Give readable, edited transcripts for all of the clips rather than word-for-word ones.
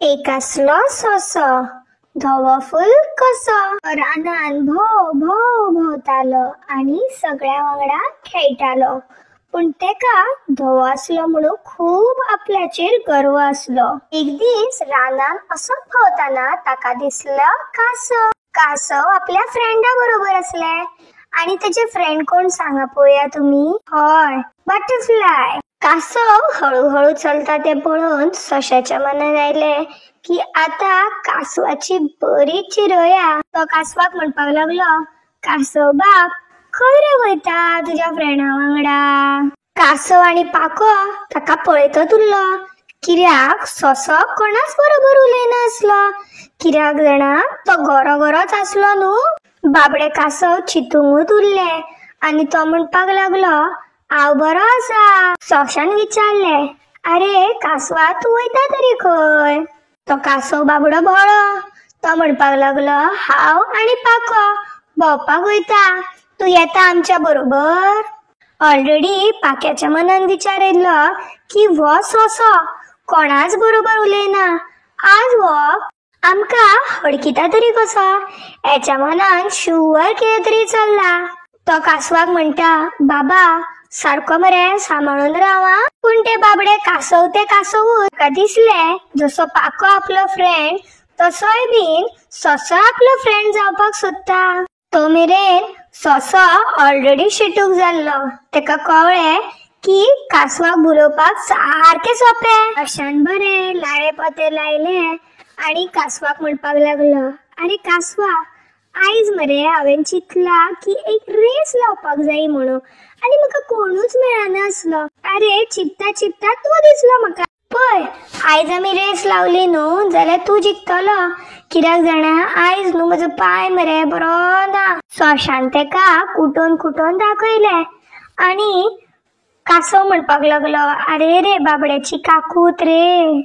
एक आसलो सोसो धवो फुल कसो रानान भोव भोव भोंवतालो आनी सगळ्या वांगडा खेळटालो। पण तेका धवो आसलो म्हणून खूब आपल्याचेर गर्व आसलो। एक दीस रानान असोच भोंवताना ताका दिसलो कासव। कासव आपल्या फ्रेंडा बरोबर असले आणि त्याचे फ्रेंड कोण सांगा पळोवया तुम्ही? हय, बटरफ्लाय। कासव हळूहळू चलता ते पळोवन सोश्याच्या मनान आयले की आता कासवाची बरी चिरोया। तो कासवाक म्हणपाक लागलो, कासव बाप खंय रे वयता तुझ्या फ्रेंडा वांगडा? कासव आणि पाको ताका पळयतच उरलो, कित्याक सोसो कोणाच बरोबर उलयना आसलो। कित्याक जाणा तो गोरो गोरोच आसलो न्हू। बाबडे कासव चितूंगूच उरले आनी तो म्हणपाक लागलो, हांव बरो आसा। सोश्यान विचारले, अरे कासवा तू वयता तरी खंय? तो कासव बाबडो भोळो। तो म्हणपाक लागलो, हांव आनी पाको भोंवपाक वयता, तू येता आमच्या बरोबर? ऑलरेडी पाक्याच्या मनान विचार येयलो की वो सोसो कोणाच बरोबर उलयना, आज वो आमकां हडकिता तरी कसो? हेच्या मनान शुवर कितें तरी चल्ला। तो कासवाक म्हणटा, बाबा सारको मरे सांबाळून राव आ। पूण ते बाबडे कासव ते कासवूच ताका दिसले जसो पाको आपलो फ्रेंड तसोय बीन सोसो आपलो फ्रेंड जावपाक सोदता। तो मेरेन सोसो ऑलरेडी शिटूक जाल्लो। तेका कळ्ळें की कासवाक बुलोवपाक सारकें सोंपें। अशान बरे लाळे पोते लायले आनी कासवाक म्हणपाक लागलो, अरे कासवा आयज मरे हांवें चिंतला की एक रेस लावपाक जाय म्हणून आनी म्हाका कोणूच मेळना आसलो। अरे चिंतता चिंतता तूं दिसलो म्हाका। पळय आयज आमी रेस लावली न्हू जाल्यार तूं जिखतलो, कित्याक जाणा आयज न्हू म्हजो पाय मरे बरो ना। सोश्यान तेका कुटोन कुटोन दाखयले आनी कासव म्हणपाक लागलो, अरे रे बाबड्याची काकूत रे।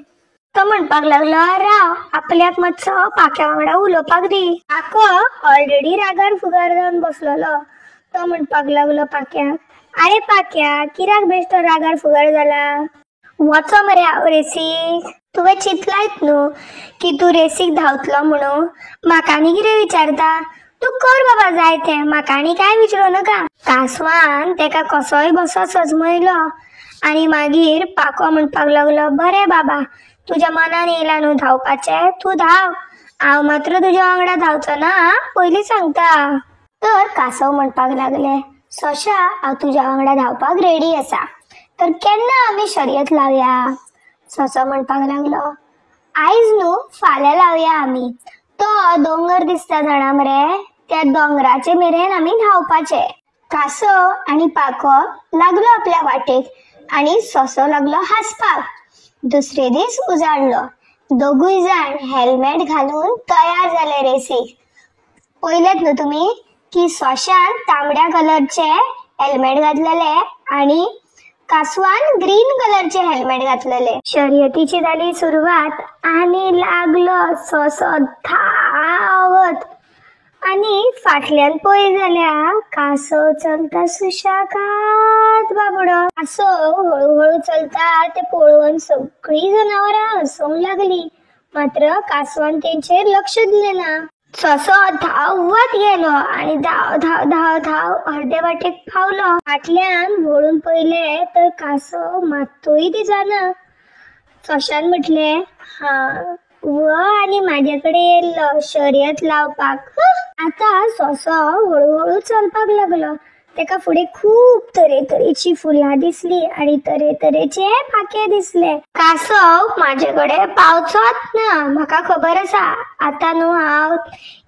तो म्हणपाक लागलो, राव आपल्याक मातसो पाक्या वांगडा उलोवपाक दी। पाको ऑलरेडी रागार फुगार जावन बसलेलो। तो म्हणपाक लागलो पाक्याक, अरे पाक्या कित्याक बेश्टो रागार फुगार जाला? वचो मरे हांव रेसीक। तुवें चिंतलायत न्हू की तूं रेसीक धांवतलो म्हणून, म्हाका आनी कितें विचारता? तूं कर बाबा जाय तें, म्हाका आनी कांय विचारूं नाका। कासवान तेका कसोय बसो सजमयलो आनी मागीर पाको म्हणपाक लागलो, बरें बाबा तुज्या मनान येयला न्हू धांवपाचें, तूं धांव, हांव मात्र तुज्या वांगडा धांवचो ना पयलीं सांगता। तर कासव म्हणपाक लागले, सोश्या हांव तुज्या वांगडा धांवपाक रेडी आसा, तर केन्ना आमी शर्यत लावया? सोसो म्हणपाक लागलो, आयज न्हू फाल्यां लावया आमी। तो दोंगर दिसता जाणा मरे, त्या दोंगराचे मेरेन आमी धांवपाचे। कासव आनी पाको लागलो आपल्या वाटेक आनी सोसो लागलो हांसपाक। दुसरे दीस उजाडलो, दोगूय जाण हेल्मेट घालून तयार जाले रेसीक। पळयलेत न्हू तुमी की सोश्यान तांबड्या कलरचे हेल्मेट घातलेले आनी कासवान ग्रीन कलरचे हेल्मेट घातलेले। शर्यतीची जाली सुरवात आनी लागलो सोसो धांवत आनी फाटल्यान पळय जाल्यार कासव चलता सुशाकात बाबडो। कासव हळूहळू चलता ते पळोवन सगळी जनावरां हसूंक लागली, मात्र कासवान तेंचेर लक्ष दिलें ना। सोसो धांवत गेलो आनी धाव धाव धाव धाव अर्दे वाटेक पावलो। फाटल्यान वळून पळयलें तर कासव मात्तूय दिसना। सोश्यान म्हटलें, हा व आनी म्हाजे कडेन येयल्लो शर्यत लावपाक। आतां सोसो हळूहळू चलपाक लागलो। तेका फुडें खूब तरेतरेची फुलां दिसली आनी तरेतरेचे पाखे दिसले। कासव म्हाजे कडेन पावचोच ना, म्हाका खबर आसा। आतां न्हू हांव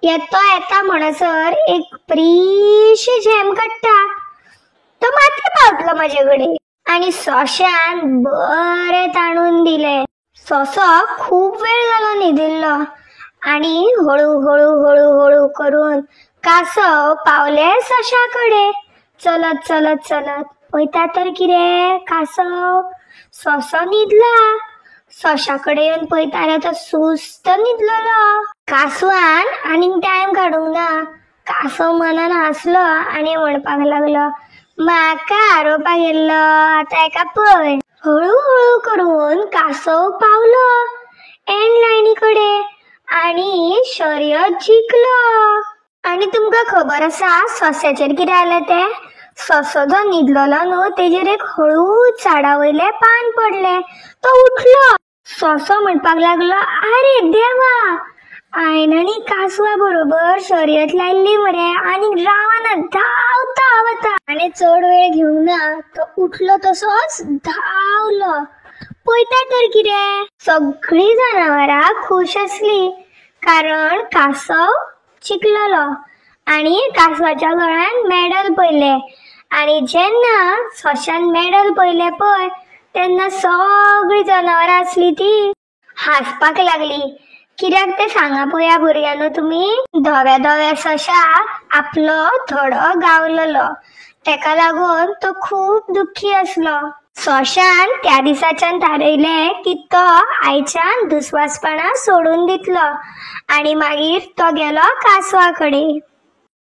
येता म्हणसर एक बरीशी झेम काडटा, तो मात्र पावतलो म्हाजे कडेन। आनी सोश्यान बरें ताणून दिलें। सोसो खूब वेळ जालो न्हिदिल्लो आनी हळू हळू हळू हळू करून कासव पावले सोश्या कडेन। चलत चलत चलत पळयता तर कितें, कासव सोसो न्हिदला। सोश्या कडेन येवन पळयता जाल्यार तो सुस्त न्हिदलेलो। कासवान आनीक टायम काडूंक ना। कासव मनान हांसलो आनी म्हणपाक लागलो, म्हाका हारोवपाक येयल्लो, आतां एका पळय। हळू हळू करून कासव पावलो एंड लायनी शर्यत जिंकलो। आणि तुमका खबर असा सोस्याचेर कितें जालें ते? सोसो जो न्हिदलोलो न्हू तेजेर एक हळूच झाडा वयले पान पडले। तो उठलो। सोसो म्हणपाक लागलो, अरे देवा, हांवें आनी कासवा बरोबर शर्यत लायल्ली मरे, आनी रावना धांवता वता। आनी चड वेळ घेवंक ना, तो उठलो तसोच धांवलो। पळयता तर कितें, सगळी जनावरां खुश आसली, कारण कासव जिंकलोलो। आणि कासवाच्या गळ्यान मेडल पयले। आणि जेन्ना सोश्यान मेडल पयले पळय, तेन्ना सगळी जनावरां आसली ती हांसपाक लागली। कित्याक ते सांगा पळोवया भुरग्यांनो तुमी। धव्या धव्या सोश्याक आपलो थोडो गावलोलो, तेका लागून तो खूब दुख्खी आसलो। सोश्यान त्या दिसाच्यान थारयलें की तो आयच्यान दुस्वासपणां सोडून दितलो। आणि मागीर तो गेलो कासवा कडेन।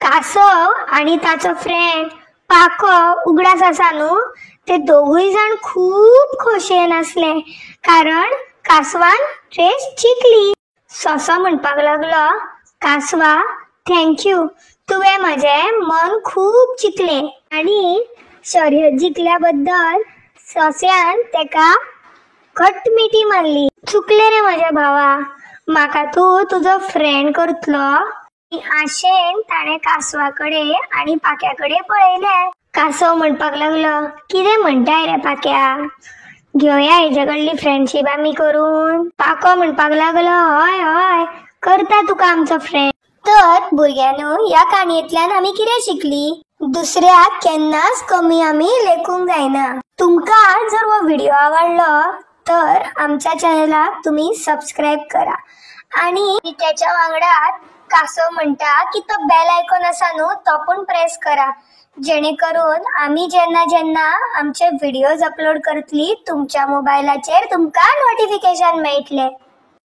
कासव आणि ताचो फ्रेंड पाको उगडास आसा न्हू, ते दोगूय जाण खूब खोशयेन आसले, कारण कासवान रेस जिंकली। सोसो म्हणपाक लागलो, कासवा, थँक्यू, तुवें म्हजें मन खूब जिखलें। आणि शर्यत जिखल्या बद्दल सोस्यान तेका घट्ट मिठी मारली। चुकलें रे म्हज्या भावा, म्हाका तूं तुजो फ्रेंड करतलो। आशेन ताणें कासवाकडे आणि पाक्याकडे पळयलें। कासव म्हणपाक लागलो, कितें म्हणटाय रे पाक्या, घेवया हेजे कडली फ्रेंडशीप आमी करून। पाको म्हणपाक लागलो, हय हय, करता तुका आमचो फ्रेंड। तर भुरग्यांनो, ह्या काणयेंतल्यान आमी कितें शिकली? दुसऱ्याक केन्नाच कमी आमी लेखूंक जायना। तुमकां जर हो व्हिडिओ आवडलो तर आमच्या चॅनलाक तुमी सबस्क्राइब करा। आणि त्याच्या वांगडात कासव म्हणता की तो बेल आयकॉन आसा न्हू, तो पण प्रेस करा, जेणेकरून आमी जेन्ना जेन्ना आमचे व्हिडिओज अपलोड करतली तुमच्या मोबायलाचेर तुमकां नोटिफिकेशन मेळटले।